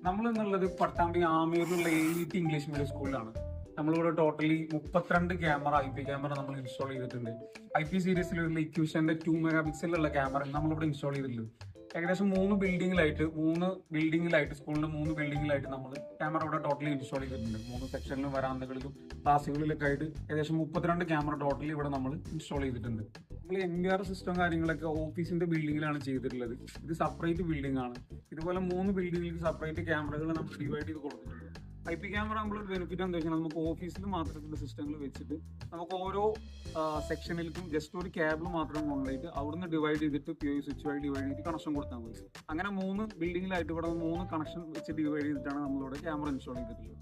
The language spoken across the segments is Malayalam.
നമ്മൾ എന്നുള്ളത് പട്ടാമ്പി ആമയൂരിലുള്ള AET ഇംഗ്ലീഷ് മീഡിയം സ്കൂളിലാണ്. നമ്മളിവിടെ ടോട്ടലി 32 ക്യാമറ IP ക്യാമറ നമ്മൾ ഇൻസ്റ്റാൾ ചെയ്തിട്ടുണ്ട്. IP സീരീസിലുള്ള ഇക്യൂഷന്റെ 2 മെഗാ പിക്സലുള്ള ക്യാമറ നമ്മളിവിടെ ഇൻസ്റ്റാൾ ചെയ്തിട്ടുണ്ട്. ഏകദേശം 3 ബിൽഡിങ്ങിലായിട്ട് സ്കൂളിന്റെ 3 ബിൽഡിങ്ങിലായിട്ട് നമ്മൾ ക്യാമറ ഇവിടെ ടോട്ടലി ഇൻസ്റ്റാൾ ചെയ്തിട്ടുണ്ട്. 3 സെക്ഷനിലും വരാന്തകളിലും ക്ലാസ്സുകളിലൊക്കെ ആയിട്ട് ഏകദേശം 32 ക്യാമറ ടോട്ടലി ഇവിടെ നമ്മൾ ഇൻസ്റ്റാൾ ചെയ്തിട്ടുണ്ട്. നമ്മൾ MBR സിസ്റ്റം കാര്യങ്ങളൊക്കെ ഓഫീസിന്റെ ബിൽഡിങ്ങിലാണ് ചെയ്തിട്ടുള്ളത്. ഇത് സെപ്പറേറ്റ് ബിൽഡിംഗ് ആണ്. ഇതുപോലെ 3 ബിൽഡിങ്ങിൽ സെപ്പറേറ്റ് ക്യാമറകൾ നമ്മൾ ഡിവൈഡ് ചെയ്ത് കൊടുത്തിട്ടുണ്ട്. IP ക്യാമറ നമ്മളൊരു ബെനിഫിറ്റ് എന്താ വെച്ചാൽ നമുക്ക് ഓഫീസിൽ മാത്രമുള്ള സിസ്റ്റങ്ങൾ വെച്ചിട്ട് നമുക്ക് ഓരോ സെക്ഷനിലേക്കും ജസ്റ്റ് ഒരു കേബിൾ മാത്രം കൊണ്ടുപോയിട്ട് അവിടുന്ന് ഡിവൈഡ് ചെയ്തിട്ട് POE സ്വിച്ച് വഴി ഡിവൈഡ് ചെയ്തിട്ട് കണക്ഷൻ കൊടുത്താൽ മതി. അങ്ങനെ 3 ബിൽഡിങ്ങിലായിട്ട് ഇവിടെ 3 കണക്ഷൻ വെച്ച് ഡിവൈഡ് ചെയ്തിട്ടാണ് നമ്മളിവിടെ ക്യാമറ ഇൻസ്റ്റാൾ ചെയ്തിട്ടുള്ളത്.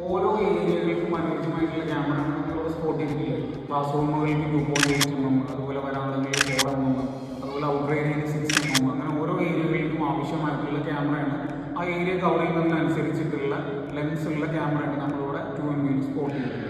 ഓരോ ഏരിയകൾക്കും അനുയോജ്യമായിട്ടുള്ള ക്യാമറ നമ്മളിവിടെ സ്പോട്ട് ചെയ്തിട്ടില്ല. ക്ലാസ് റൂമുകൾക്ക് 2.8 mm, അതുപോലെ വരാന്തകളിൽ 4 mm, അതുപോലെ ഔട്ടർ ഏരിയയിൽ 6 mm, അങ്ങനെ ഓരോ ഏരിയകൾക്കും ആവശ്യമായിട്ടുള്ള ക്യാമറയാണ്. ആ ഏരിയ കവർ ചെയ്യുന്നതിനനുസരിച്ചിട്ടുള്ള ലെൻസ് ഉള്ള ക്യാമറയാണ് നമ്മളിവിടെ 2 mm സ്പോട്ട് ചെയ്തിട്ടുള്ളത്.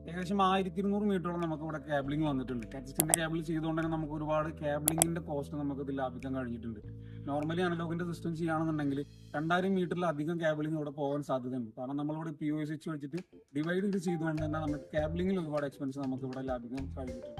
ഏകദേശം 1200 മീറ്ററോളം നമുക്ക് ഇവിടെ കേബിളിംഗ് വന്നിട്ടുണ്ട്. ടെക്സ്റ്റിന്റെ കേബിൾ ചെയ്തുകൊണ്ട് തന്നെ നമുക്ക് ഒരുപാട് കേബിളിംഗിന്റെ കോസ്റ്റ് നമുക്ക് ഇത് ലാഭിക്കാൻ കഴിഞ്ഞിട്ടുണ്ട്. നോർമലി അനലോഗിന്റെ സിസ്റ്റം ചെയ്യുകയാണെന്നുണ്ടെങ്കിൽ 2000 മീറ്ററിലധികം കേബിളിംഗ് ഇവിടെ പോകാൻ സാധ്യതയുണ്ട്. കാരണം നമ്മളിവിടെ POE സ്വിച്ച് വെച്ചിട്ട് ഡിവൈഡ് ചെയ്തുകൊണ്ട് തന്നെ നമുക്ക് കേബിളിംഗിൽ ഒരുപാട് എക്സ്പെൻസ് നമുക്ക് ഇവിടെ ലാഭിക്കാൻ കഴിഞ്ഞിട്ടുണ്ട്.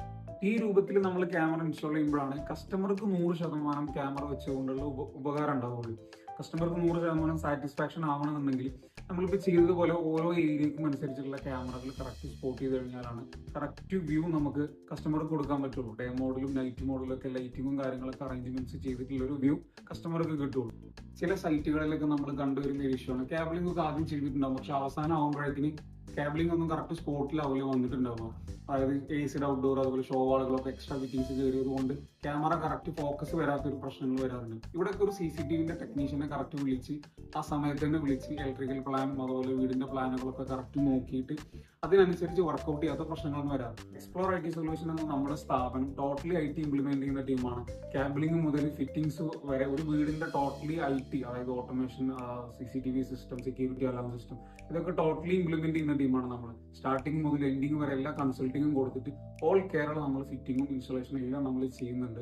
ഈ രൂപത്തിൽ നമ്മൾ ക്യാമറ ഇൻസ്റ്റാൾ ചെയ്യുമ്പോഴാണ് കസ്റ്റമർക്ക് 100% ക്യാമറ വെച്ചുകൊണ്ടുള്ള ഉപകാരം ഉണ്ടാവുള്ളൂ. കസ്റ്റമർക്ക് 100% സാറ്റിസ്ഫാക്ഷൻ ആവണമെന്നുണ്ടെങ്കിൽ നമ്മളിപ്പോൾ ചെയ്തതുപോലെ ഓരോ ഏരിയക്കും അനുസരിച്ചുള്ള ക്യാമറകൾ കറക്റ്റ് സ്പോട്ട് ചെയ്ത് കഴിഞ്ഞാലാണ് കറക്റ്റ് വ്യൂ നമുക്ക് കസ്റ്റമർക്ക് കൊടുക്കാൻ പറ്റുള്ളൂ. ഡേ മോഡിലും നൈറ്റ് മോഡിലും ഒക്കെ ലൈറ്റിങ്ങും കാര്യങ്ങളൊക്കെ അറേഞ്ച്മെന്റ്സ് ചെയ്തിട്ടുള്ള ഒരു വ്യൂ കസ്റ്റമർക്ക് കിട്ടുള്ളൂ. ചില സൈറ്റുകളിലൊക്കെ നമ്മൾ കണ്ടുവരുന്ന ഒരു ഇഷ്യൂ ആണ്, കേബിളിംഗ് ഒക്കെ ആദ്യം ചെയ്തിട്ടുണ്ടാവും, പക്ഷെ അവസാനം ആകുമ്പോഴത്തേന് കേബിളിംഗ് ഒന്നും കറക്റ്റ് സ്പോട്ടിലാവില്ല വന്നിട്ടുണ്ടാവുക. അതായത് ACD ഔട്ട്ഡോർ അതുപോലെ ഷോ വാളുകളൊക്കെ എക്സ്ട്രാ ഫിറ്റിംഗ്സ് കയറിയത് കൊണ്ട് ക്യാമറ കറക്റ്റ് ഫോക്കസ് വരാത്തൊരു പ്രശ്നങ്ങൾ വരാറുണ്ട്. ഇവിടെയൊക്കെ ഒരു CCTVന്റെ ടെക്നീഷ്യനെ കറക്റ്റ് വിളിച്ച് ആ സമയത്ത് തന്നെ വിളിച്ച് ഇലക്ട്രിക്കൽ പ്ലാനും അതുപോലെ വീടിന്റെ പ്ലാനുകളൊക്കെ കറക്റ്റ് നോക്കിയിട്ട് അതിനനുസരിച്ച് വർക്കൗട്ട് ചെയ്യാത്ത പ്രശ്നങ്ങളൊന്നും വരാറ്. എക്സ്പ്ലോർ IT സൊല്യൂഷൻ എന്ന നമ്മുടെ സ്ഥാപനം ടോട്ടലി IT ഇംപ്ലിമെന്റ് ചെയ്യുന്ന ടീമാണ്. കേബിളിംഗ് മുതൽ ഫിറ്റിംഗ്സ് വരെ ഒരു വീടിന്റെ ടോട്ടലി IT, അതായത് automation, CCTV system, security alarm system, ഇതൊക്കെ ടോട്ടലി ഇംപ്ലിമെന്റ് ചെയ്യുന്ന ടീമാണ് നമ്മൾ. സ്റ്റാർട്ടിംഗ് മുതൽ എൻഡിങ് വരെ എല്ലാ കൺസൾട്ടിങ്ങും കൊടുത്തിട്ട് ഓൾ കേരള നമ്മൾ ഫിറ്റിങ്ങും ഇൻസ്റ്റലേഷനും എല്ലാം നമ്മൾ ചെയ്യുന്നുണ്ട്.